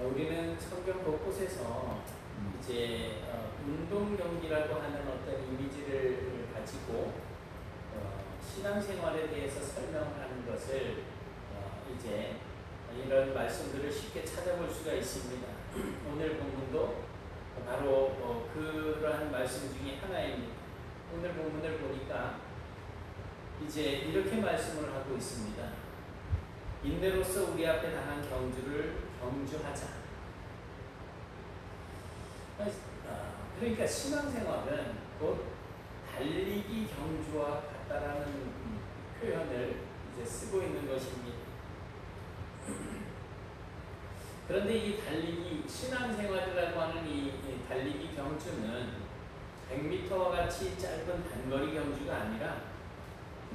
우리는 성경 곳곳에서 이제 운동 경기라고 하는 어떤 이미지를 가지고 신앙생활에 대해서 설명하는 것을 이제 이런 말씀들을 쉽게 찾아볼 수가 있습니다. 오늘 본문도 바로 그러한 말씀 중에 하나입니다. 오늘 본문을 보니까 이제 이렇게 말씀을 하고 있습니다. 인내로서 우리 앞에 당한 경주를 경주하자. 그러니까 신앙생활은 곧 달리기 경주와 같다라는 표현을 이제 쓰고 있는 것입니다. 그런데 이 달리기, 신앙생활이라고 하는 이 달리기 경주는 100m와 같이 짧은 단거리 경주가 아니라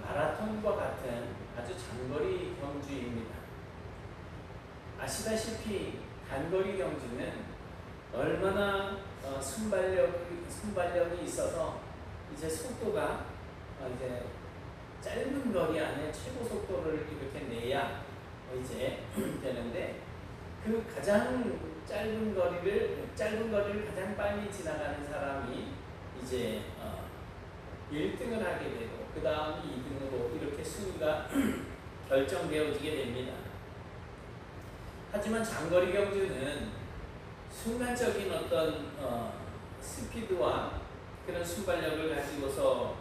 마라톤과 같은 아주 장거리 경주입니다. 아시다시피 단거리 경주는 얼마나 순발력이 있어서 이제 속도가 이제 짧은 거리 안에 최고 속도를 이렇게 내야 이제 되는데, 그 가장 짧은 거리를 가장 빨리 지나가는 사람이 이제 1등을 하게 되고, 그 다음이 2등으로 이렇게 순위가 결정되어지게 됩니다. 하지만 장거리 경주는 순간적인 어떤 스피드와 그런 순발력을 가지고서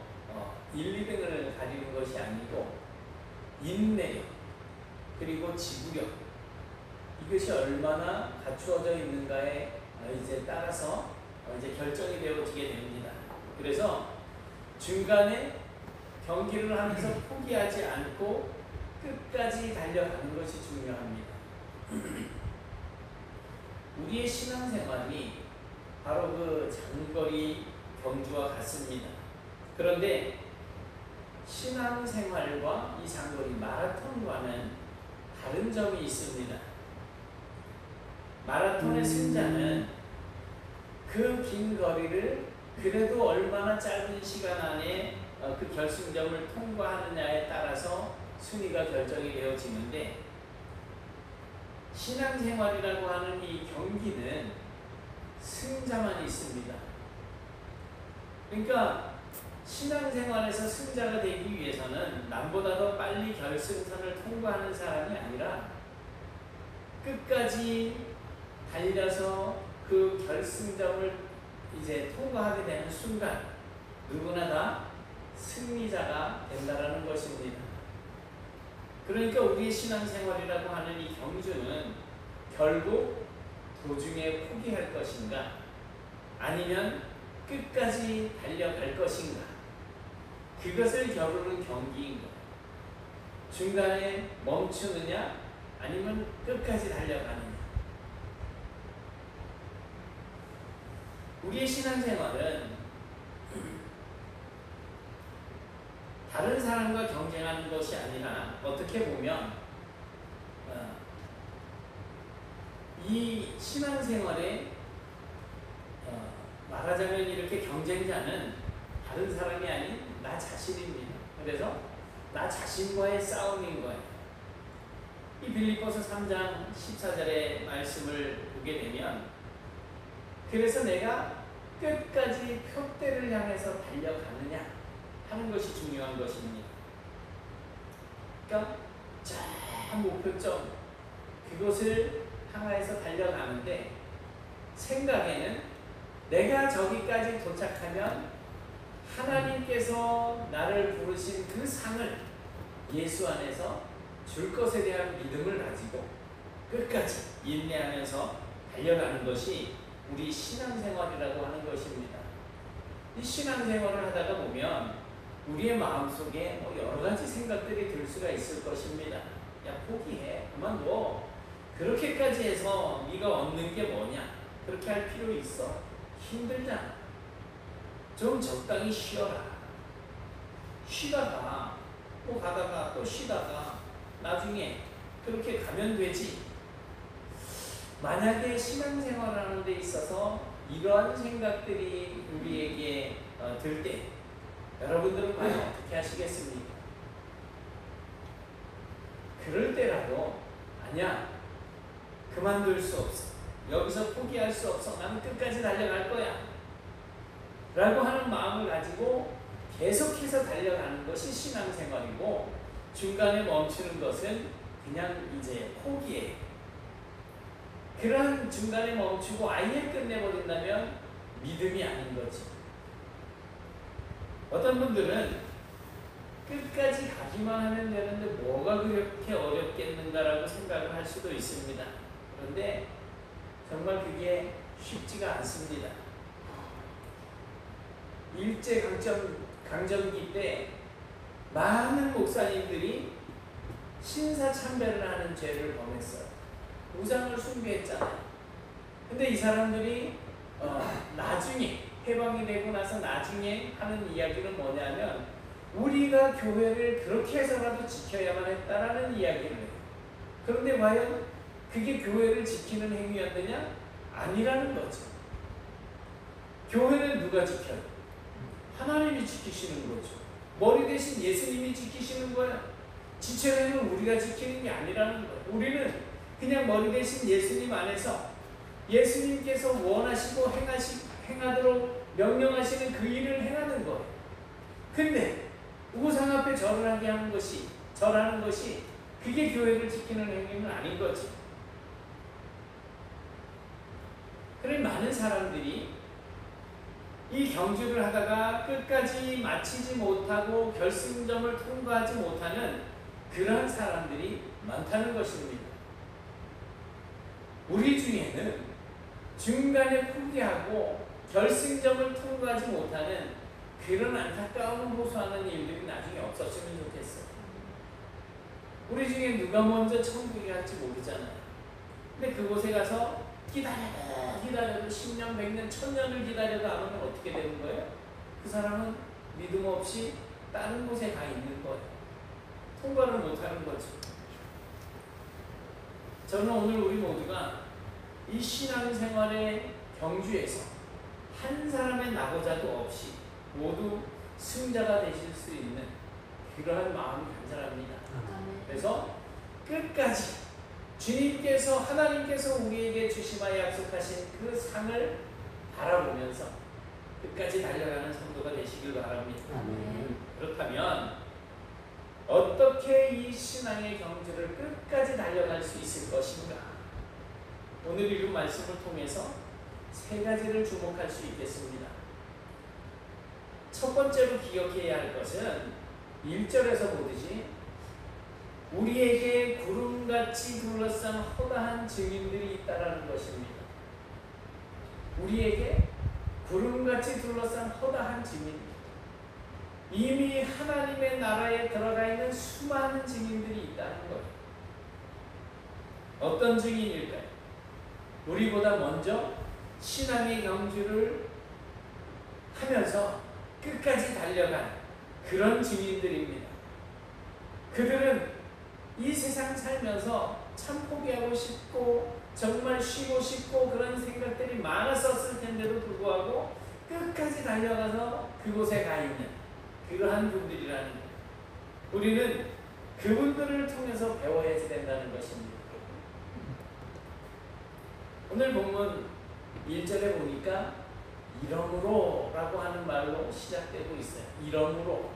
1, 2등을 가리는 것이 아니고 인내력 그리고 지구력, 이것이 얼마나 갖추어져 있는가에 이제 따라서 이제 결정이 되어지게 됩니다. 그래서 중간에 경기를 하면서 포기하지 않고 끝까지 달려가는 것이 중요합니다. 우리의 신앙생활이 바로 그 장거리 경주와 같습니다. 그런데 신앙생활과 이 장거리 마라톤과는 다른 점이 있습니다. 마라톤의 승자는 그 긴 거리를 그래도 얼마나 짧은 시간 안에 그 결승점을 통과하느냐에 따라서 순위가 결정이 되어지는데, 신앙생활이라고 하는 이 경기는 승자만 있습니다. 그러니까 신앙생활에서 승자가 되기 위해서는 남보다 더 빨리 결승선을 통과하는 사람이 아니라 끝까지 달려서 그 결승점을 이제 통과하게 되는 순간 누구나 다 승리자가 된다라는 것입니다. 그러니까 우리의 신앙생활이라고 하는 이 경주는 결국 도중에 포기할 것인가, 아니면 끝까지 달려갈 것인가, 그것을 겨루는 경기인 거예요. 중간에 멈추느냐 아니면 끝까지 달려가느냐. 우리의 신앙생활은 다른 사람과 경쟁하는 것이 아니라 어떻게 보면 이 신앙생활에 말하자면 이렇게 경쟁자는 다른 사람이 아닌 나 자신입니다. 그래서 나 자신과의 싸움인 거예요. 이 빌립보서 3장 14절의 말씀을 보게 되면, 그래서 내가 끝까지 표대를 향해서 달려가느냐 하는 것이 중요한 것입니다. 그러니까 저 목표점, 그곳을 향해서 달려가는데, 생각에는 내가 저기까지 도착하면 하나님께서 나를 부르신 그 상을 예수 안에서 줄 것에 대한 믿음을 가지고 끝까지 인내하면서 달려가는 것이 우리 신앙생활이라고 하는 것입니다. 이 신앙생활을 하다가 보면 우리의 마음속에 여러 가지 생각들이 들 수가 있을 것입니다. 야, 포기해, 그만둬, 그렇게까지 해서 네가 얻는 게 뭐냐, 그렇게 할 필요 있어? 힘들잖아. 좀 적당히 쉬어라. 쉬다가 또 가다가 또 쉬다가 나중에 그렇게 가면 되지. 만약에 신앙생활을 하는 데 있어서 이러한 생각들이 우리에게 들 때 여러분들은 과연 어떻게 하시겠습니까? 그럴 때라도 아니야, 그만둘 수 없어. 여기서 포기할 수 없어. 나는 끝까지 달려갈 거야. 라고 하는 마음을 가지고 계속해서 달려가는 것이 신앙생활이고, 중간에 멈추는 것은 그냥 이제 포기예요. 그런 중간에 멈추고 아예 끝내버린다면 믿음이 아닌 거지. 어떤 분들은 끝까지 가기만 하면 되는데 뭐가 그렇게 어렵겠는가라고 생각을 할 수도 있습니다. 그런데 정말 그게 쉽지가 않습니다. 일제강점기 때 많은 목사님들이 신사참배를 하는 죄를 범했어요. 우상을 숭배했잖아요. 근데 이 사람들이 나중에 해방이 되고 나서 나중에 하는 이야기는 뭐냐면, 우리가 교회를 그렇게 해서라도 지켜야만 했다라는 이야기를 해요. 그런데 과연 그게 교회를 지키는 행위였느냐? 아니라는 거죠. 교회는 누가 지켜요? 하나님이 지키시는 거죠. 머리 대신 예수님이 지키시는 거야. 지체되는 우리가 지키는 게 아니라는 거예요. 우리는 그냥 머리 대신 예수님 안에서 예수님께서 원하시고 행하도록 명령하시는 그 일을 행하는 거예요. 근데 우상 앞에 절을 하는 것이 그게 교회를 지키는 행위는 아닌 거지. 그래 많은 사람들이 이 경주를 하다가 끝까지 마치지 못하고 결승점을 통과하지 못하는 그러한 사람들이 많다는 것입니다. 우리 중에는 중간에 포기하고 결승점을 통과하지 못하는 그런 안타까움을 호소하는 일들이 나중에 없었으면 좋겠어요. 우리 중에 누가 먼저 천국에 갈지 모르잖아요. 근데 그곳에 가서 기다려도 10년, 100년, 1000년을 기다려도 안 오면 어떻게 되는 거예요? 그 사람은 믿음 없이 다른 곳에 가 있는 거예요. 통과를 못하는 거죠. 저는 오늘 우리 모두가 이 신앙생활의 경주에서 한 사람의 나고자도 없이 모두 승자가 되실 수 있는 그러한 마음이 간절합니다. 그래서 끝까지 주님께서, 하나님께서 우리에게 주시마 약속하신 그 상을 바라보면서 끝까지 달려가는 성도가 되시길 바랍니다. 그렇다면 어떻게 이 신앙의 경주를 끝까지 달려갈 수 있을 것인가? 오늘 읽은 말씀을 통해서 세 가지를 주목할 수 있겠습니다. 첫 번째로 기억해야 할 것은 1절에서 보듯이 우리에게 구름같이 둘러싼 허다한 증인들이 있다라는 것입니다. 우리에게 구름같이 둘러싼 허다한 증인, 이미 하나님의 나라에 들어가 있는 수많은 증인들이 있다는 거예요. 어떤 증인일까요? 우리보다 먼저 신앙의 경주를 하면서 끝까지 달려간 그런 증인들입니다. 그들은 이 세상 살면서 참 포기하고 싶고 정말 쉬고 싶고 그런 생각들이 많았었을 텐데도 불구하고 끝까지 달려가서 그곳에 가 있는 그러한 분들이라는 거예요. 우리는 그분들을 통해서 배워야 된다는 것입니다. 오늘 본문 1절에 보니까 이러므로 라고 하는 말로 시작되고 있어요. 이러므로.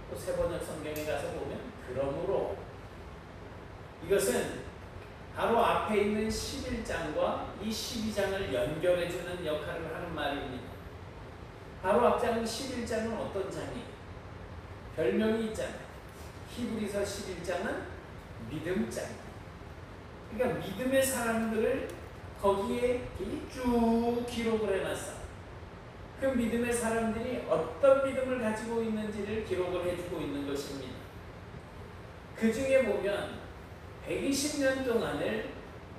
또 세번역 성경에 가서 보면 그러므로. 이것은 바로 앞에 있는 11장과 이 12장을 연결해주는 역할을 하는 말입니다. 바로 앞장 11장은 어떤 장이에요? 별명이 있잖아요. 히브리서 11장은 믿음장. 그러니까 믿음의 사람들을 거기에 쭉 기록을 해놨어. 그 믿음의 사람들이 어떤 믿음을 가지고 있는지를 기록을 해주고 있는 것입니다. 그 중에 보면 120년 동안을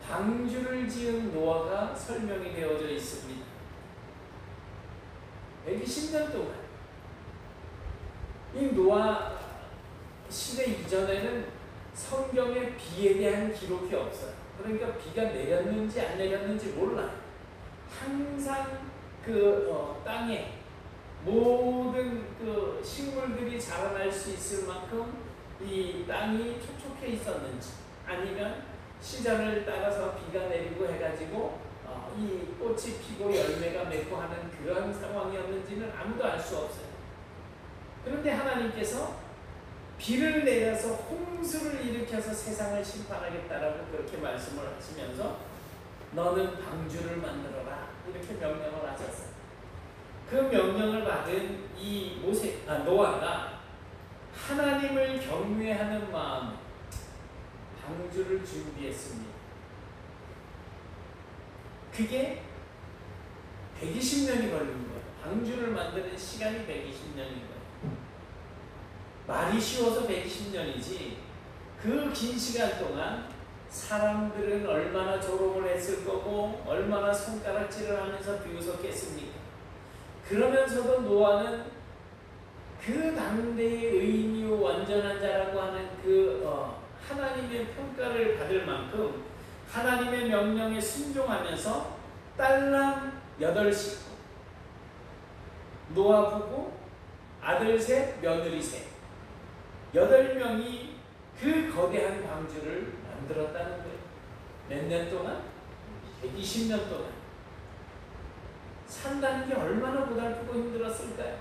방주를 지은 노아가 설명이 되어져 있습니다. 120년 동안. 이 노아 시대 이전에는 성경에 비에 대한 기록이 없어요. 그러니까 비가 내렸는지 안 내렸는지 몰라요. 항상 땅에 모든 그 식물들이 자라날 수 있을 만큼 이 땅이 촉촉해 있었는지, 아니면 시절을 따라서 비가 내리고 해가지고 이 꽃이 피고 열매가 맺고 하는 그런 상황이었는지는 아무도 알 수 없어요. 그런데 하나님께서 비를 내려서 홍수를 일으켜서 세상을 심판하겠다라고 그렇게 말씀을 하시면서 너는 방주를 만들어라 이렇게 명령을 하셨어요. 그 명령을 받은 이 노아가 하나님을 경외하는 마음 방주를 준비했습니다. 그게 120년이 걸린 거예요. 방주를 만드는 시간이 120년인 거예요. 말이 쉬워서 120년이지 그 긴 시간 동안 사람들은 얼마나 조롱을 했을 거고 얼마나 손가락질을 하면서 비웃었겠습니까? 그러면서도 노아는 그 당대의 의인이요 완전한 자라고 하는 하나님의 평가를 받을 만큼 하나님의 명령에 순종하면서 딸랑 8식구, 노아 부부, 아들 셋, 며느리 셋, 8명이 그 거대한 방주를 만들었다는 거예요. 몇 년 동안? 120년 동안. 산다는 게 얼마나 고달프고 힘들었을까요?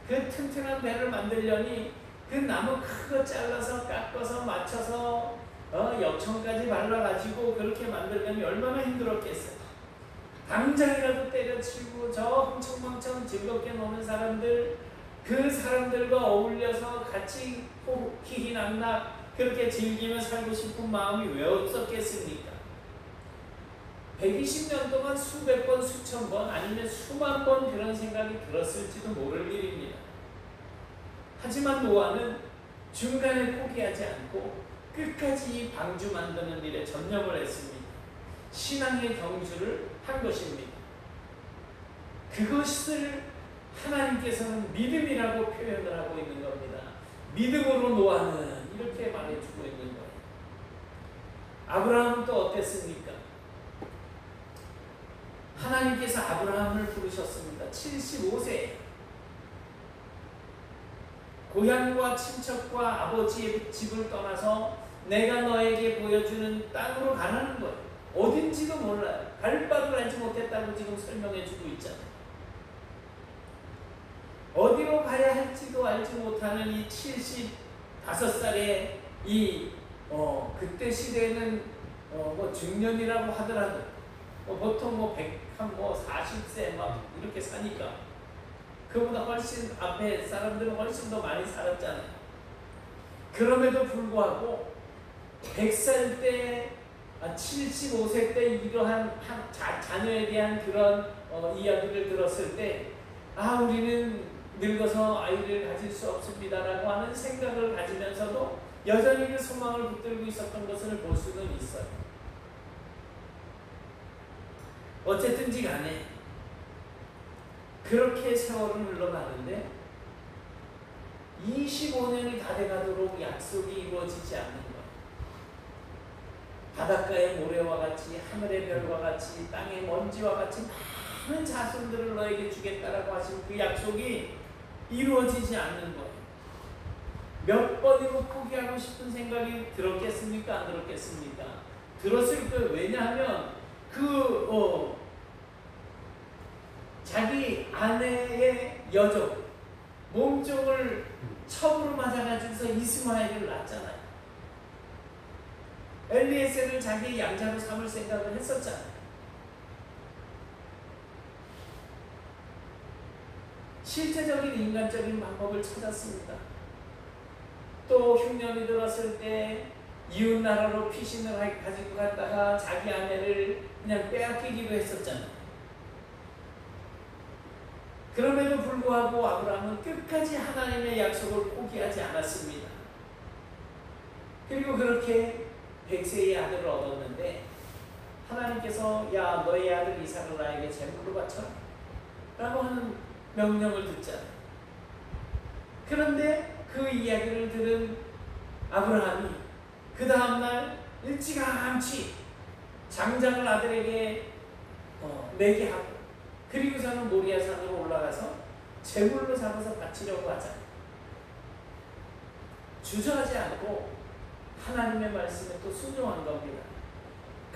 그 튼튼한 배를 만들려니 그 나무 큰 거 잘라서 깎아서 맞춰서 역청까지 발라가지고 그렇게 만들려니 얼마나 힘들었겠어요. 당장이라도 때려치고 저 흥청망청 즐겁게 노는 사람들, 그 사람들과 어울려서 같이 희희낙낙 그렇게 즐기며 살고 싶은 마음이 왜 없었겠습니까? 120년 동안 수백 번, 수천 번 아니면 수만 번 그런 생각이 들었을지도 모를 일입니다. 하지만 노아는 중간에 포기하지 않고 끝까지 이 방주 만드는 일에 전념을 했습니다. 신앙의 경주를 한 것입니다. 그것을 하나님께서는 믿음이라고 표현을 하고 있는 겁니다. 믿음으로 노아는 이렇게 말해주고 있는 거예요. 아브라함은 또 어땠습니까? 하나님께서 아브라함을 부르셨습니다. 75세. 고향과 친척과 아버지의 집을 떠나서 내가 너에게 보여주는 땅으로 가라는 거예요. 어딘지도 몰라요. 갈 바를 알지 못했다고 지금 설명해주고 있잖아요. 어디로 가야 할지도 알지 못하는 이 75살의 그때 시대에는 중년이라고 하더라도 보통 40세 막 이렇게 사니까 그보다 훨씬 앞에 사람들은 훨씬 더 많이 살았잖아요. 그럼에도 불구하고 100살 때 75세 때 이러한 자녀에 대한 그런 이야기를 들었을 때 우리는 늙어서 아이를 가질 수 없습니다라고 하는 생각을 가지면서도 여전히 그 소망을 붙들고 있었던 것을 볼 수는 있어요. 어쨌든지 간에 그렇게 세월은 흘러가는데 25년이 다 돼가도록 약속이 이루어지지 않는 것. 바닷가의 모래와 같이 하늘의 별과 같이 땅의 먼지와 같이 많은 자손들을 너에게 주겠다라고 하신 그 약속이 이루어지지 않는 거예요. 몇 번이고 포기하고 싶은 생각이 들었겠습니까? 안 들었겠습니까? 들었을 거예요. 왜냐하면 자기 아내의 여종 몸종을 첩으로 맞아가지고서 이스마엘을 낳았잖아요. 엘리에셀을 자기의 양자로 삼을 생각을 했었잖아요. 실제적인 인간적인 방법을 찾았습니다. 또 흉년이 들었을 때 이웃 나라로 피신을 가지고 갔다가 자기 아내를 그냥 빼앗기기도 했었잖아요. 그럼에도 불구하고 아브라함은 끝까지 하나님의 약속을 포기하지 않았습니다. 그리고 그렇게 100세의 아들을 얻었는데 하나님께서 야 너의 아들 이삭을 나에게 제물로 바쳐라 라고 하는 명령을 듣잖아요. 그런데 그 이야기를 들은 아브라함이 그 다음날 일찌감치 장장을 아들에게 내게 하고 그리고서는 모리아산으로 올라가서 제물로 잡아서 바치려고 하잖아요. 주저하지 않고 하나님의 말씀에 또 순종한 겁니다.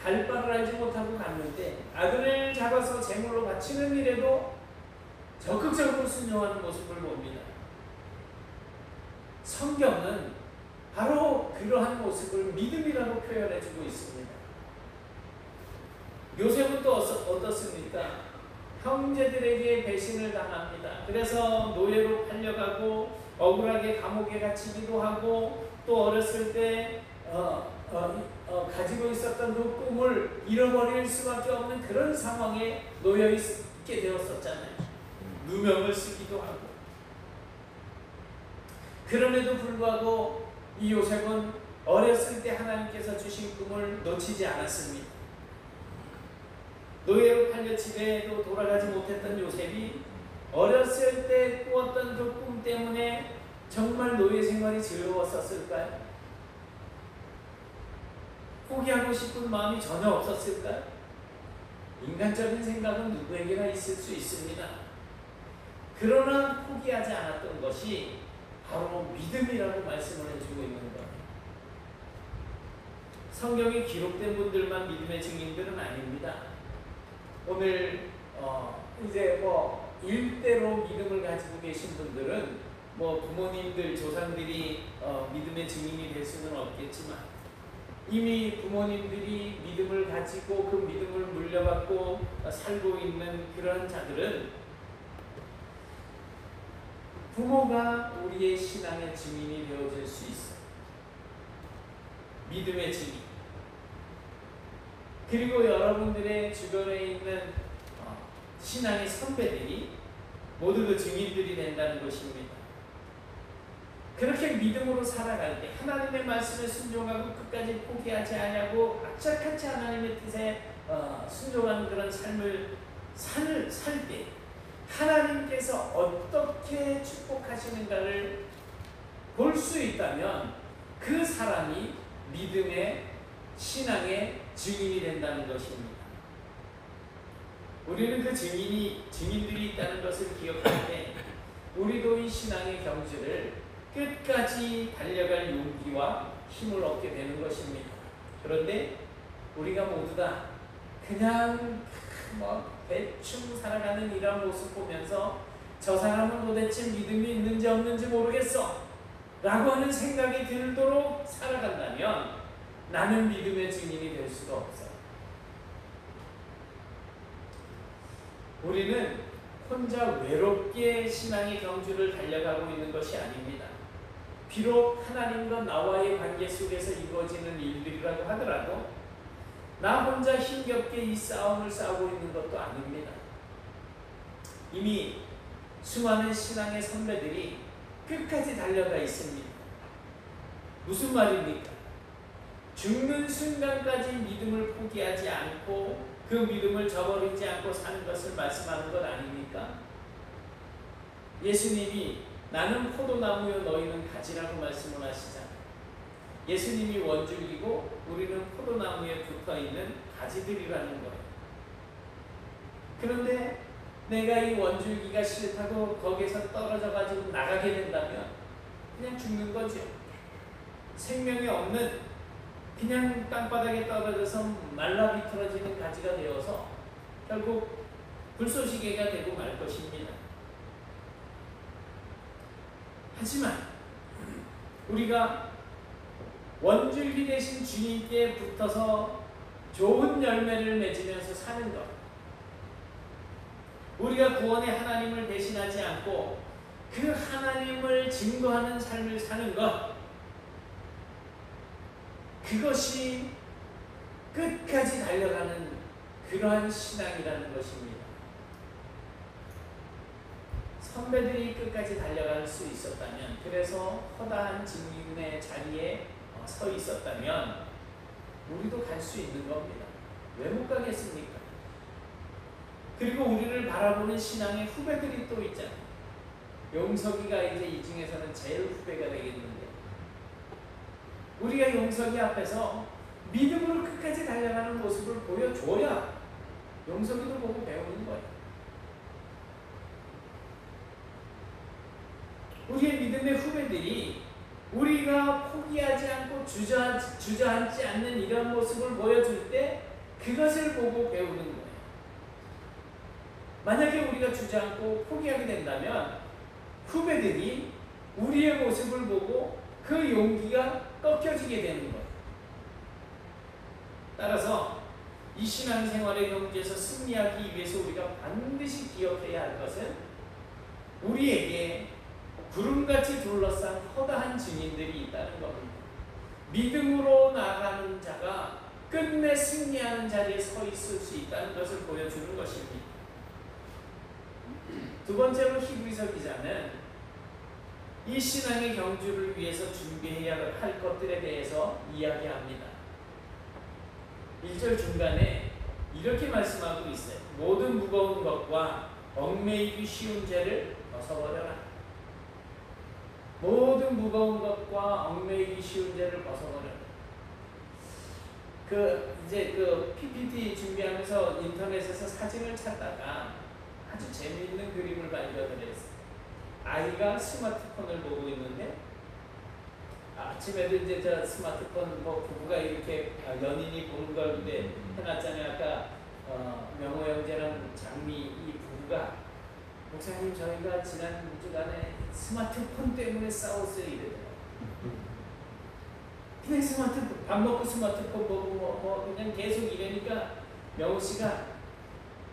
갈 바를 알지 못하고 갔는데 때 아들을 잡아서 제물로 바치는 일에도 적극적으로 순종하는 모습을 봅니다. 성경은 바로 그러한 모습을 믿음이라고 표현해주고 있습니다. 요셉은 또 어떻습니까? 형제들에게 배신을 당합니다. 그래서 노예로 팔려가고 억울하게 감옥에 갇히기도 하고 또 어렸을 때 가지고 있었던 그 꿈을 잃어버릴 수밖에 없는 그런 상황에 놓여 있게 되었었잖아요. 누명을 쓰기도 하고. 그럼에도 불구하고 이 요셉은 어렸을 때 하나님께서 주신 꿈을 놓치지 않았습니다. 노예로 팔려 집에도 돌아가지 못했던 요셉이 어렸을 때 꾸었던 그 꿈 때문에 정말 노예 생활이 즐거웠었을까요? 포기하고 싶은 마음이 전혀 없었을까요? 인간적인 생각은 누구에게나 있을 수 있습니다. 그러나 포기하지 않았던 것이 바로 믿음이라고 말씀을 해주고 있는 거예요. 성경에 기록된 분들만 믿음의 증인들은 아닙니다. 오늘 이제 일대로 믿음을 가지고 계신 분들은 부모님들, 조상들이 믿음의 증인이 될 수는 없겠지만 이미 부모님들이 믿음을 가지고 그 믿음을 물려받고 살고 있는 그런 자들은 부모가 우리의 신앙의 증인이 되어줄 수 있어요. 믿음의 증인. 그리고 여러분들의 주변에 있는 신앙의 선배들이 모두 그 증인들이 된다는 것입니다. 그렇게 믿음으로 살아갈 때 하나님의 말씀에 순종하고 끝까지 포기하지 않냐고 악착같이 하나님의 뜻에 순종하는 그런 삶을 살 때 하나님께서 어떻게 축복하시는가를 볼 수 있다면 그 사람이 믿음의 신앙의 증인이 된다는 것입니다. 우리는 그 증인들이 있다는 것을 기억할 때 우리도 이 신앙의 경주를 끝까지 달려갈 용기와 힘을 얻게 되는 것입니다. 그런데 우리가 모두 다 그냥 대충 살아가는 이런 모습 보면서 저 사람은 도대체 믿음이 있는지 없는지 모르겠어 라고 하는 생각이 들도록 살아간다면 나는 믿음의 증인이 될 수가 없어요. 우리는 혼자 외롭게 신앙의 경주를 달려가고 있는 것이 아닙니다. 비록 하나님과 나와의 관계 속에서 이루어지는 일들이라고 하더라도 나 혼자 힘겹게 이 싸움을 싸우고 있는 것도 아닙니다. 이미 수많은 신앙의 선배들이 끝까지 달려가 있습니다. 무슨 말입니까? 죽는 순간까지 믿음을 포기하지 않고 그 믿음을 저버리지 않고 사는 것을 말씀하는 것 아닙니까? 예수님이 나는 포도나무요 너희는 가지라고 말씀을 하시잖아요. 예수님이 원줄기고 우리는 포도나무에 붙어있는 가지들이라는 거예요. 그런데 내가 이 원줄기가 싫다고 거기에서 떨어져가지고 나가게 된다면 그냥 죽는 거죠. 생명이 없는 그냥 땅바닥에 떨어져서 말라 비틀어지는 가지가 되어서 결국 불쏘시개가 되고 말 것입니다. 하지만 우리가 원줄기 대신 주님께 붙어서 좋은 열매를 맺으면서 사는 것, 우리가 구원의 하나님을 대신하지 않고 그 하나님을 증거하는 삶을 사는 것, 그것이 끝까지 달려가는 그러한 신앙이라는 것입니다. 선배들이 끝까지 달려갈 수 있었다면, 그래서 허다한 증인의 자리에 서 있었다면 우리도 갈 수 있는 겁니다. 왜 못 가겠습니까? 그리고 우리를 바라보는 신앙의 후배들이 또 있잖아요. 용석이가 이제 이 중에서는 제일 후배가 되겠는데, 우리가 용석이 앞에서 믿음으로 끝까지 달려가는 모습을 보여줘야 용석이도 보고 배우는 거예요. 우리의 믿음의 후배들이 우리가 포기하지 않고 주저앉지 않는 이런 모습을 보여줄 때 그것을 보고 배우는 거예요. 만약에 우리가 주저앉고 포기하게 된다면 후배들이 우리의 모습을 보고 그 용기가 꺾여지게 되는 거예요. 따라서 이 신앙생활의 경주에서 승리하기 위해서 우리가 반드시 기억해야 할 것은 우리에게 구름같이 둘러싼 허다한 증인들이 있다는 겁니다. 믿음으로 나아가는 자가 끝내 승리하는 자리에 서 있을 수 있다는 것을 보여주는 것입니다. 두 번째로 히브리서 기자는 이 신앙의 경주를 위해서 준비해야 할 것들에 대해서 이야기합니다. 1절 중간에 이렇게 말씀하고 있어요. 모든 무거운 것과 얽매이기 쉬운 죄를 벗어버려라. 모든 무거운 것과 얽매이기 쉬운 죄를 벗어버려라. 이제 PPT 준비하면서 인터넷에서 사진을 찾다가 아주 재미있는 그림을 발견을 했어요. 아이가 스마트폰을 보고 있는데 아침에도 이제 저 스마트폰 부부가 이렇게 연인이 보는 걸 근데 해놨잖아요. 아까 명호 형제랑 장미 이 부부가 목사님 저희가 지난 주간에 스마트폰 때문에 싸웠어요 이러더라고요. 그냥 스마트폰 밥 먹고 스마트폰 보고 그냥 계속 이러니까 명호 씨가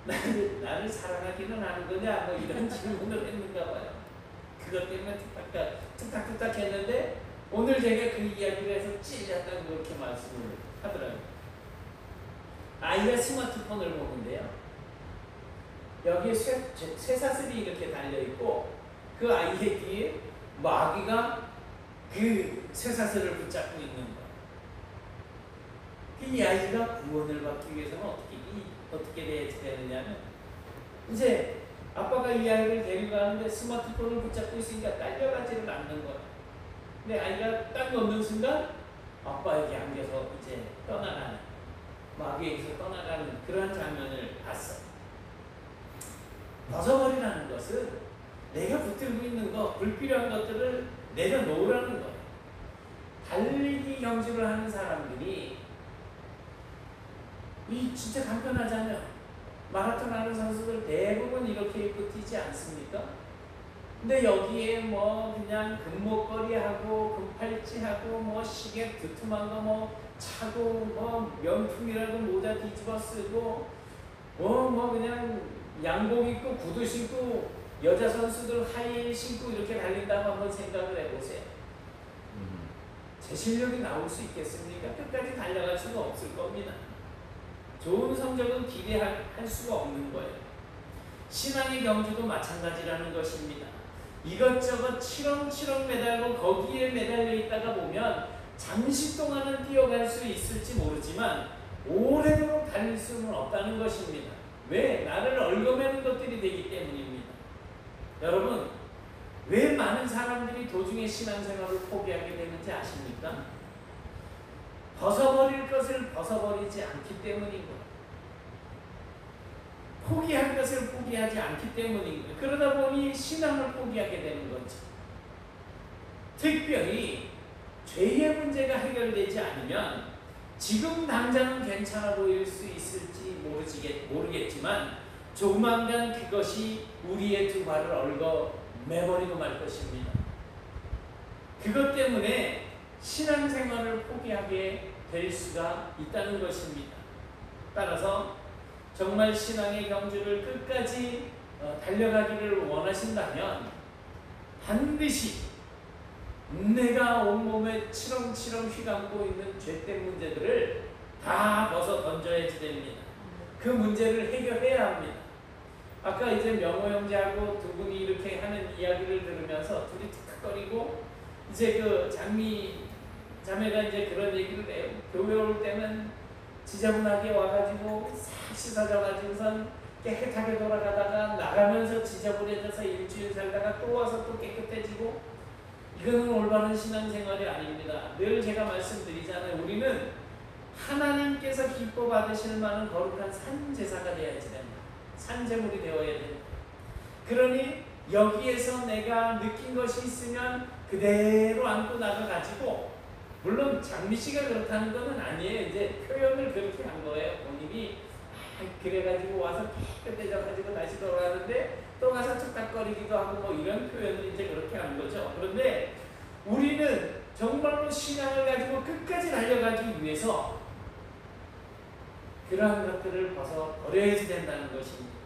나를 사랑하기는 하는 거냐 이런 질문을 했는가 봐요. 그것 때문에 툭탁툭탁 했는데 오늘 제가 그 이야기를 해서 찔렸다고 그렇게 말씀을 하더라고요. 아이가 스마트폰을 보는데요. 여기에 쇠사슬이 이렇게 달려있고 그 아이의 뒤에 마귀가 그 쇠사슬을 붙잡고 있는 거예요. 이 아이가 구원을 받기 위해서는 어떻게 되느냐면 이제 아빠가 이 아이를 데리고 가는데 스마트폰을 붙잡고 있으니까 딸려가지를 않는 거예요. 근데 아이가 딱 놓는 순간 아빠에게 안겨서 이제 떠나가는 마귀에게서 떠나가는 그러한 장면을 봤어요. 벗어버리라는 것은 내가 붙들고 있는 거 불필요한 것들을 내려놓으라는 거예요. 달리기 경주를 하는 사람들이 이 진짜 간편하잖아요. 마라톤 하는 선수들 대부분 이렇게 입고 뛰지 않습니까? 근데 여기에 그냥 금목걸이하고 금팔찌하고 시계 두툼한 거 차고 명품이라고 모자 뒤집어 쓰고 그냥 양복 입고 구두 신고 여자 선수들 하이힐 신고 이렇게 달린다고 한번 생각을 해보세요. 제 실력이 나올 수 있겠습니까? 끝까지 달려갈 수가 없을 겁니다. 좋은 성적은 기대할 수가 없는 거예요. 신앙의 경주도 마찬가지라는 것입니다. 이것저것 치렁치렁 매달고 거기에 매달려 있다가 보면 잠시 동안은 뛰어갈 수 있을지 모르지만 오래도록 달릴 수는 없다는 것입니다. 왜? 나를 얽어매는 것들이 되기 때문입니다. 여러분, 왜 많은 사람들이 도중에 신앙생활을 포기하게 되는지 아십니까? 벗어버릴 것을 벗어버리지 않기 때문인 거예요. 포기할 것을 포기하지 않기 때문인 거예요. 그러다 보니 신앙을 포기하게 되는 거죠. 특별히 죄의 문제가 해결되지 않으면 지금 당장은 괜찮아 보일 수 있을지 모르겠지만 조만간 그것이 우리의 두 발을 얽어 매버리고 말 것입니다. 그것 때문에 신앙생활을 포기하게 될 수가 있다는 것입니다. 따라서 정말 신앙의 경주를 끝까지 달려가기를 원하신다면 반드시 내가 온몸에 치렁치렁 휘감고 있는 죄된 문제들을 다 벗어 던져야 됩니다. 그 문제를 해결해야 합니다. 아까 이제 명호 형제하고 두 분이 이렇게 하는 이야기를 들으면서 둘이 툭툭거리고 이제 그 장미 자매가 이제 그런 얘기를 해요. 교회 올 때는 지저분하게 와가지고 싹 씻어져가지고선 깨끗하게 돌아가다가 나가면서 지저분해져서 일주일 살다가 또 와서 또 깨끗해지고 이거는 올바른 신앙생활이 아닙니다. 늘 제가 말씀드리잖아요. 우리는 하나님께서 기뻐 받으실 만한 거룩한 산제사가 되어야지 됩니다. 산제물이 되어야 됩니다. 그러니 여기에서 내가 느낀 것이 있으면 그대로 안고 나가가지고 물론 장미 씨가 그렇다는 건 아니에요. 이제 표현을 그렇게 한 거예요. 본인이 그래가지고 와서 깨끗해져가지고 다시 돌아가는데 또 가서 툭탁거리기도 하고 뭐 이런 표현을 이제 그렇게 하는 거죠. 그런데 우리는 정말로 신앙을 가지고 끝까지 달려가기 위해서 그러한 것들을 버려야 된다는 것입니다.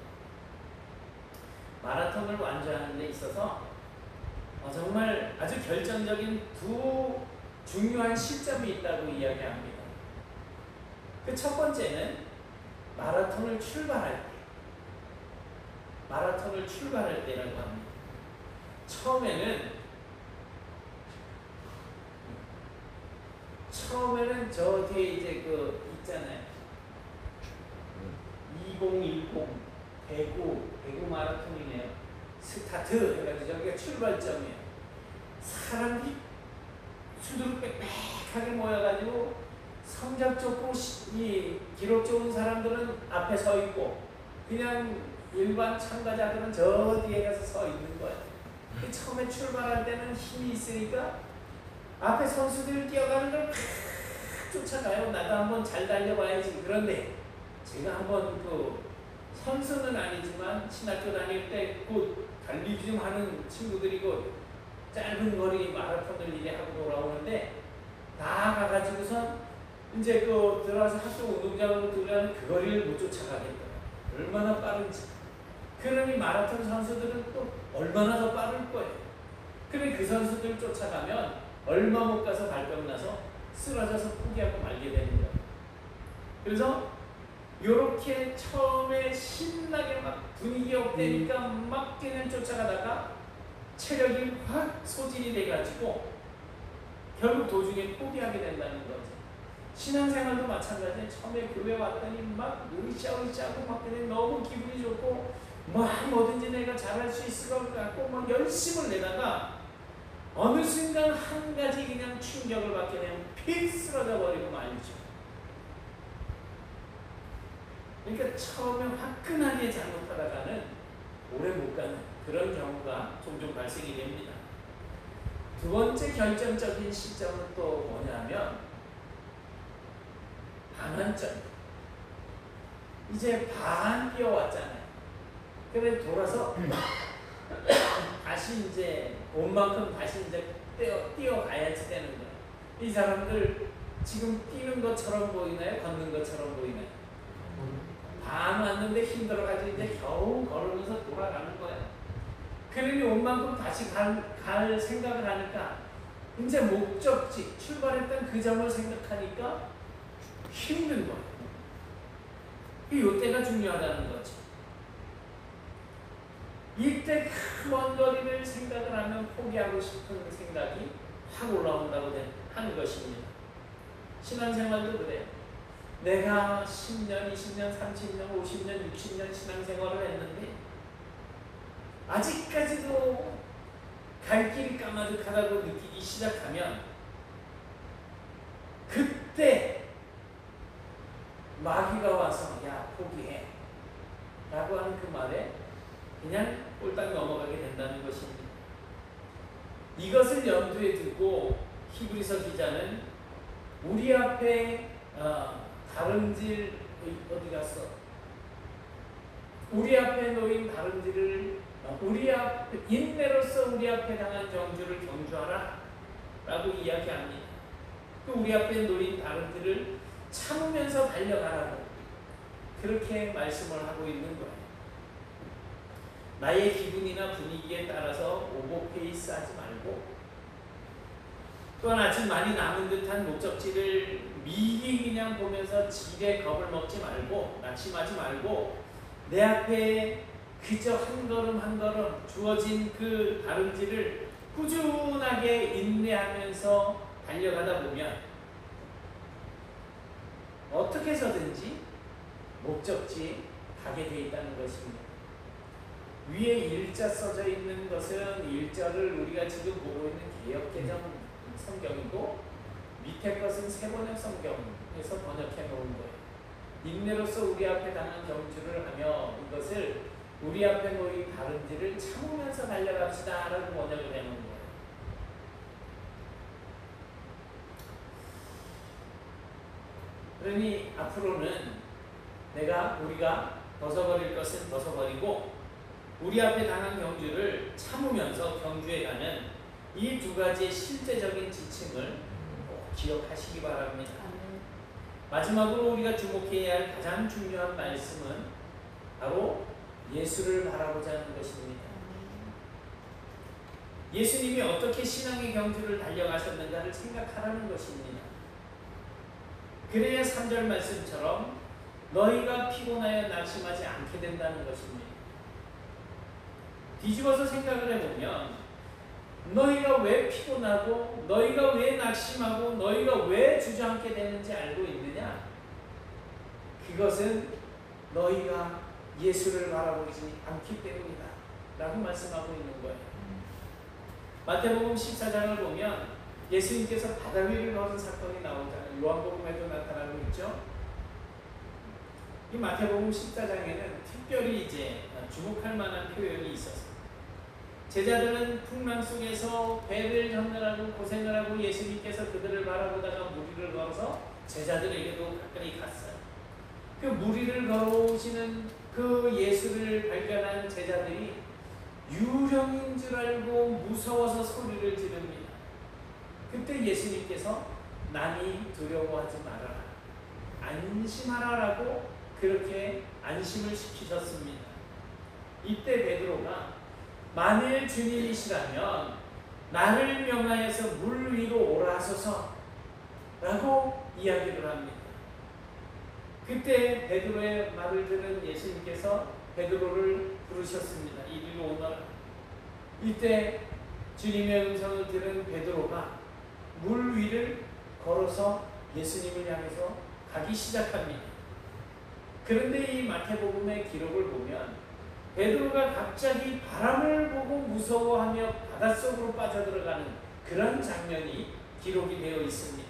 마라톤을 완주하는 데 있어서 정말 아주 결정적인 두 중요한 시점이 있다고 이야기합니다. 그 첫 번째는 마라톤을 출발할 때라고 합니다. 처음에는 저 뒤에 이제 그 있잖아요. 2010 대구 마라톤이네요. 스타트 해가지고 저기가 출발점이에요. 사람들이 수두룩 빽빽하게 모여가지고 성적 좋고 이 기록 좋은 사람들은 앞에 서 있고 그냥 일반 참가자들은 저 뒤에 가서 서 있는 거예요. 처음에 출발할 때는 힘이 있으니까 앞에 선수들 뛰어가는 걸 쫓아가요. 나도 한번 잘 달려봐야지. 그런데 제가 한번 그 선수는 아니지만 신학교 다닐 때 그 달리기 좀 하는 친구들이고 짧은 거리 마라톤을 이제 하고 돌아오는데 다 가가지고선 이제 그 들어와서 학교 운동장으로 들어가는 그 거리를 못 쫓아가겠더라고요. 얼마나 빠른지. 그러니 마라톤 선수들은 또 얼마나 더 빠를 거예요. 그래 그 선수들 쫓아가면 얼마 못 가서 발병 나서 쓰러져서 포기하고 말게 되는 거예요. 그래서 요렇게 처음에 신나게 막 분위기 업되니까 막 뛰는 쫓아가다가 체력이 확 소진이 돼가지고 결국 도중에 포기하게 된다는 거죠. 신앙생활도 마찬가지예요. 처음에 교회 왔더니 막 으쌰으쌰하고 막 그냥 너무 기분이 좋고 막 뭐든지 내가 잘할 수 있을 것 같고 막 열심을 내다가 어느 순간 한 가지 그냥 충격을 받게 되면 픽 쓰러져 버리고 말이죠. 그러니까 처음에 화끈하게 잘못하다가는 오래 못 가는 그런 경우가 종종 발생이 됩니다. 두 번째 결정적인 시점은 또 뭐냐면 반환점. 이제 반 뛰어왔잖아요. 그래 돌아서 다시 이제 온 만큼 다시 이제 뛰어가야지 되는 거예요. 이 사람들 지금 뛰는 것처럼 보이나요? 걷는 것처럼 보이나요? 반 왔는데 힘들어가지고 이제 겨우 걸으면서 돌아가는 거예요. 그러니 온 만큼 다시 갈 생각을 하니까 이제 목적지, 출발했던 그 점을 생각하니까 힘든 거예요. 이때가 중요하다는 거죠. 이때 그 먼 거리를 생각을 하면 포기하고 싶은 생각이 확 올라온다고 하는 것입니다. 신앙생활도 그래요. 내가 10년, 20년, 30년, 50년, 60년 신앙생활을 했는데 아직까지도 갈 길이 까마득하다고 느끼기 시작하면 그때 마귀가 와서 야 포기해 라고 하는 그 말에 그냥 꼴딱 넘어가게 된다는 것입니다. 이것을 염두에 두고 히브리서 기자는 우리 앞에 다른질 어디 갔어? 우리 앞에 놓인 다른질을 인내로서 우리 앞에 당한 경주를 경주하라 라고 이야기합니다. 그 우리 앞에 놓인 다른질을 참으면서 달려가라고 그렇게 말씀을 하고 있는 거예요. 나의 기분이나 분위기에 따라서 오버페이스 하지 말고 또한 아직 많이 남은 듯한 목적지를 미리 그냥 보면서 지레 겁을 먹지 말고 낙심하지 말고 내 앞에 그저 한 걸음 한 걸음 주어진 그 다름질을 꾸준하게 인내하면서 달려가다 보면 어떻게 해서든지 목적지에 가게 되어 있다는 것입니다. 위에 일자 써져 있는 것은 일자를 우리가 지금 보고 있는 개역개정 성경이고 밑에 것은 세번역 성경에서 번역해 놓은 거예요. 인내로서 우리 앞에 당한 경주를 하며 이것을 우리 앞에 놓인 다른지를 참으면서 달려갑시다 라고 번역을 해 놓은 거예요. 그러니 앞으로는 우리가 벗어버릴 것은 벗어버리고 우리 앞에 당한 경주를 참으면서 경주해가는 이 두 가지의 실제적인 지침을 꼭 기억하시기 바랍니다. 마지막으로 우리가 주목해야 할 가장 중요한 말씀은 바로 예수를 바라보자는 것입니다. 예수님이 어떻게 신앙의 경주를 달려가셨는가를 생각하라는 것입니다. 그래야 3절 말씀처럼 너희가 피곤하여 낙심하지 않게 된다는 것입니다. 뒤집어서 생각을 해보면 너희가 왜 피곤하고 너희가 왜 낙심하고 너희가 왜 주저앉게 되는지 알고 있느냐? 그것은 너희가 예수를 바라보지 않기 때문이다 라고 말씀하고 있는 거예요. 마태복음 14장을 보면 예수님께서 바다 위를 걸은 사건이 나오잖아요. 요한복음에도 나타나고 있죠. 이 마태복음 14장에는 특별히 이제 주목할 만한 표현이 있었어요. 제자들은 풍랑 속에서 배를 전멸하고 고생을 하고 예수님께서 그들을 바라보다가 무리를 걸어서 제자들에게도 가까이 갔어요. 그 무리를 걸어오시는 그 예수를 발견한 제자들이 유령인 줄 알고 무서워서 소리를 지릅니다. 그때 예수님께서 남이 두려워하지 말아라, 안심하라라고 그렇게 안심을 시키셨습니다. 이때 베드로가 만일 주님이시라면 나를 명하여서 물 위로 오라 하소서 라고 이야기를 합니다. 그때 베드로의 말을 들은 예수님께서 베드로를 부르셨습니다. 이리로 오너라. 이때 주님의 음성을 들은 베드로가 물 위를 걸어서 예수님을 향해서 가기 시작합니다. 그런데 이 마태복음의 기록을 보면 베드로가 갑자기 바람을 보고 무서워하며 바닷속으로 빠져들어가는 그런 장면이 기록이 되어 있습니다.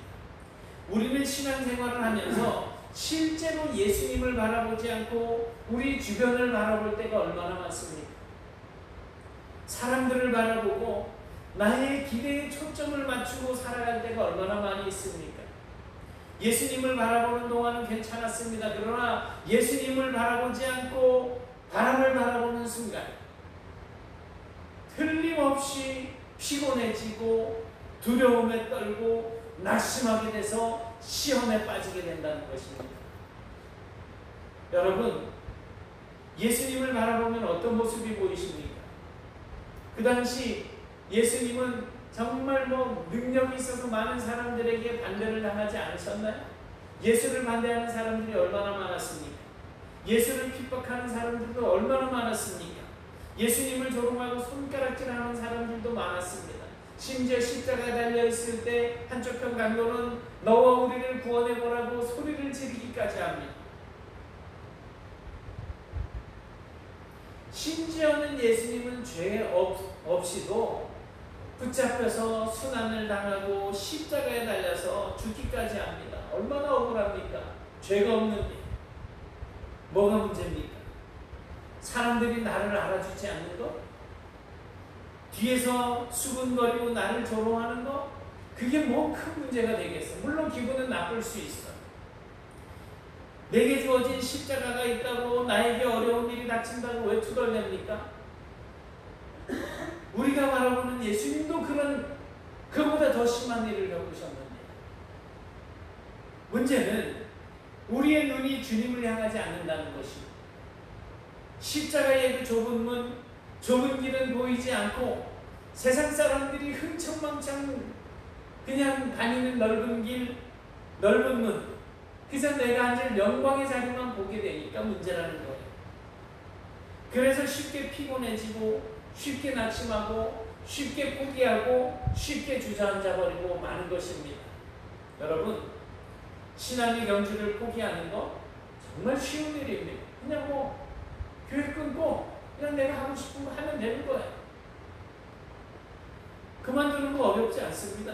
우리는 신앙생활을 하면서 실제로 예수님을 바라보지 않고 우리 주변을 바라볼 때가 얼마나 많습니까? 사람들을 바라보고 나의 기대에 초점을 맞추고 살아갈 때가 얼마나 많이 있습니까? 예수님을 바라보는 동안은 괜찮았습니다. 그러나 예수님을 바라보지 않고 바람을 바라보는 순간 틀림없이 피곤해지고 두려움에 떨고 낙심하게 돼서 시험에 빠지게 된다는 것입니다. 여러분, 예수님을 바라보면 어떤 모습이 보이십니까? 그 당시 예수님은 정말 능력이 있어서 많은 사람들에게 반대를 당하지 않으셨나요? 예수를 반대하는 사람들이 얼마나 많았습니까? 예수를 핍박하는 사람들도 얼마나 많았습니까? 예수님을 조롱하고 손가락질하는 사람들도 많았습니다. 심지어 십자가에 달려있을 때 한쪽 편 강도는 너와 우리를 구원해보라고 소리를 지르기까지 합니다. 심지어는 예수님은 죄 없이도 붙잡혀서 순환을 당하고 십자가에 달려서 죽기까지 합니다. 얼마나 억울합니까? 죄가 없는데 뭐가 문제입니까? 사람들이 나를 알아주지 않는 것? 뒤에서 수군거리고 나를 조롱하는 것? 그게 뭐 큰 문제가 되겠어? 물론 기분은 나쁠 수 있어. 내게 주어진 십자가가 있다고 나에게 어려운 일이 닥친다고 왜 투덜댑니까? 우리가 바라보는 예수님도 그보다 더 심한 일을 겪으셨는데 문제는 우리의 눈이 주님을 향하지 않는다는 것입니다. 십자가의 그 좁은 문, 좁은 길은 보이지 않고 세상 사람들이 흥청망청 그냥 다니는 넓은 길, 넓은 문, 그래서 내가 앉을 영광의 자리만 보게 되니까 문제라는 거예요. 그래서 쉽게 피곤해지고 쉽게 낙심하고 쉽게 포기하고 쉽게 주저앉아버리고 마는 것입니다. 여러분, 신앙의 경주를 포기하는 거 정말 쉬운 일입니다. 그냥 교회 끊고 그냥 내가 하고 싶은 거 하면 되는 거예요. 그만두는 거 어렵지 않습니다.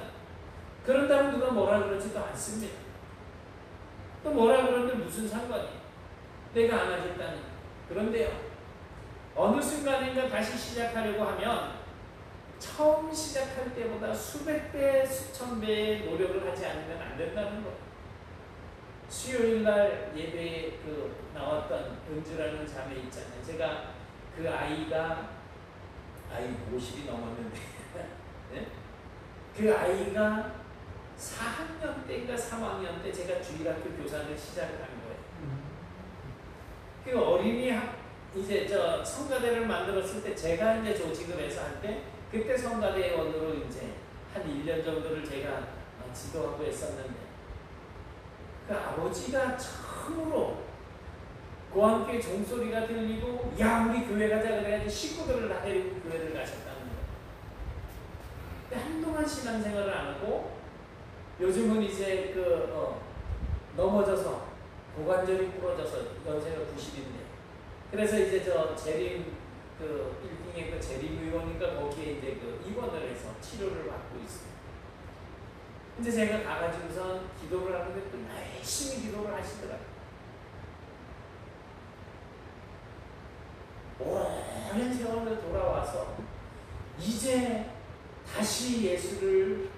그런다고 누가 뭐라 그러지도 않습니다. 또 뭐라 그러는데 무슨 상관이에요? 내가 안 하겠다는. 그런데요, 어느 순간인가 다시 시작하려고 하면 처음 시작할 때보다 수백 배, 수천 배의 노력을 하지 않으면 안 된다는 거예요. 수요일 날 예배에 나왔던 은주라는 자매 있잖아요. 제가 그 아이가 50이 넘었는데 네? 그 아이가 4학년 때인가 3학년 때 제가 주일학교 교사를 시작을 한 거예요. 그 이제 성가대를 만들었을 때 제가 이제 조직을 해서 할 때 그때 성가대원으로 이제 한 1년 정도를 제가 지도하고 했었는데 그 아버지가 처음으로 고함교회 종소리가 들리고 야 우리 교회 가자 그래가지고 식구들을 다 데리고 교회를 가셨다는 거예요. 근데 한동안 신앙생활을 안 하고 요즘은 이제 넘어져서 고관절이 부러져서 연세가 90인데 그래서 이제 재림 빌딩의 재림의원인가 거기에 이제 입원을 해서 치료를 받고 있어요. 이제 제가 가가지고서 기도를 하는데 또 열심히 기도를 하시더라고요. 오랜 세월을 돌아와서 이제 다시 예수를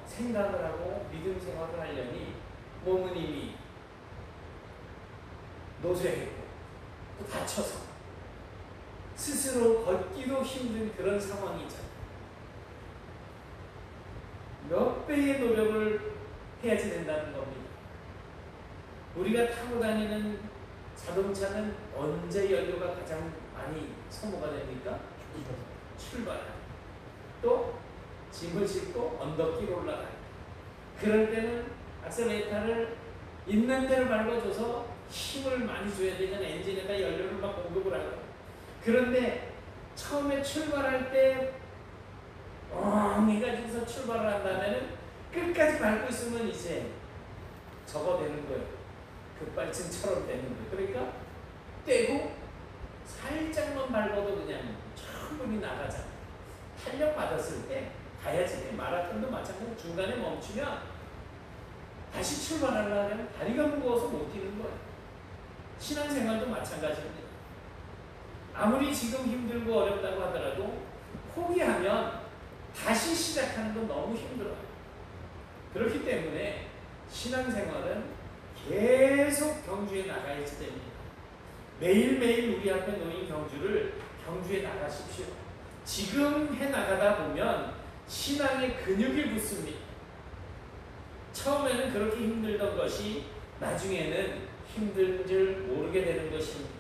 생각을 하고 믿음 생활을 하려니 몸은 이미 노쇠했고 또 다쳐서 스스로 걷기도 힘든 그런 상황이잖아요. 몇 배의 노력을 해야지 된다는 겁니다. 우리가 타고 다니는 자동차는 언제 연료가 가장 많이 소모가 됩니까? 출발. 또 짐을 싣고 언덕길 올라가요. 그럴 때는 악셀레이터를 있는 대로 밟아줘서 힘을 많이 줘야 되잖아요. 엔진에다 연료를 막 공급을 하고. 그런데 처음에 출발할 때 해가지고서 출발을 한다면 끝까지 밟고 있으면 이제 저거 되는 거예요. 급발진처럼 되는 거예요. 그러니까 떼고 살짝만 밟아도 그냥 충분히 나가잖아요. 탄력 받았을 때 가야지. 마라톤도 마찬가지로 중간에 멈추면 다시 출발하려면 다리가 무거워서 못 뛰는 거예요. 신앙생활도 마찬가지입니다. 아무리 지금 힘들고 어렵다고 하더라도 포기하면 다시 시작하는 건 너무 힘들어요. 그렇기 때문에 신앙생활은 계속 경주에 나가야지 됩니다. 매일매일 우리 앞에 놓인 경주에 나가십시오. 지금 해나가다 보면 신앙의 근육이 붙습니다. 처음에는 그렇게 힘들던 것이 나중에는 힘든 줄 모르게 되는 것입니다.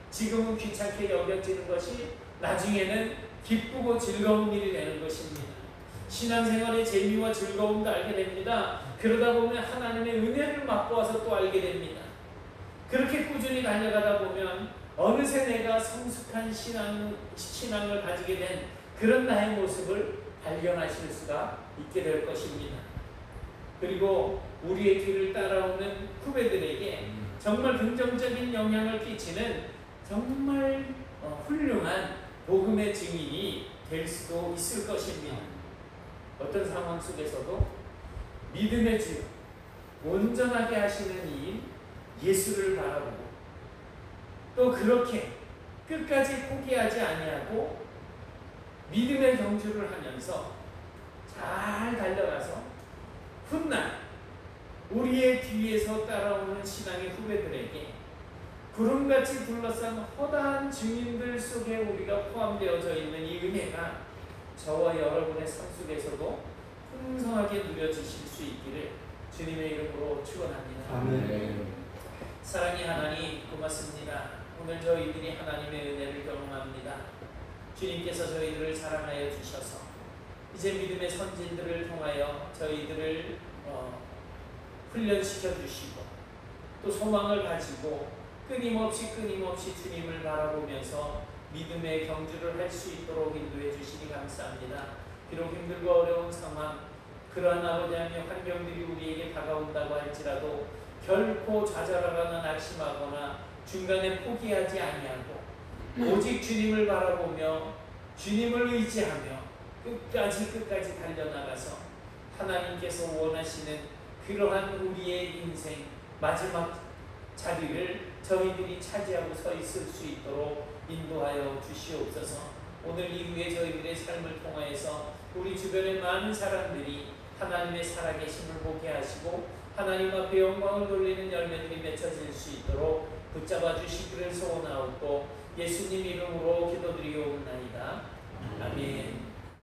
지금은 귀찮게 여겨지는 것이 나중에는 기쁘고 즐거운 일이 되는 것입니다. 신앙생활의 재미와 즐거움도 알게 됩니다. 그러다 보면 하나님의 은혜를 맛보아서 또 알게 됩니다. 그렇게 꾸준히 달려가다 보면 어느새 내가 성숙한 신앙을 가지게 된 그런 나의 모습을 발견하실 수가 있게 될 것입니다. 그리고 우리의 뒤를 따라오는 후배들에게 정말 긍정적인 영향을 끼치는 정말 훌륭한 복음의 증인이 될 수도 있을 것입니다. 어떤 상황 속에서도 믿음의 주, 온전하게 하시는 이인 예수를 바라보고 또 그렇게 끝까지 포기하지 아니하고 믿음의 경주를 하면서 잘 달려가서 훗날 우리의 뒤에서 따라오는 신앙의 후배들에게 구름같이 둘러싼 허다한 증인들 속에 우리가 포함되어져 있는 이 은혜가 저와 여러분의 삶 속에서도 풍성하게 누려지실 수 있기를 주님의 이름으로 축원합니다. 아멘. 사랑의 하나님 고맙습니다. 오늘 저희들이 하나님의 은혜를 경험합니다. 주님께서 저희들을 사랑하여 주셔서 이제 믿음의 선진들을 통하여 저희들을 훈련시켜 주시고 또 소망을 가지고 끊임없이 주님을 바라보면서 믿음의 경주를 할 수 있도록 인도해 주시니 감사합니다. 비록 힘들고 어려운 상황, 그러한 아버지 하나님의 환경들이 우리에게 다가온다고 할지라도 결코 좌절하거나 낙심하거나 중간에 포기하지 아니하고 오직 주님을 바라보며 주님을 의지하며 끝까지 달려나가서 하나님께서 원하시는 그러한 우리의 인생 마지막 자리를 저희들이 차지하고 서 있을 수 있도록 인도하여 주시옵소서. 오늘 이후에 저희들의 삶을 통하여서 우리 주변의 많은 사람들이 하나님의 살아계심을 보게 하시고 하나님 앞에 영광을 돌리는 열매들이 맺혀질 수 있도록 붙잡아 주시기를 소원하옵고 예수님 이름으로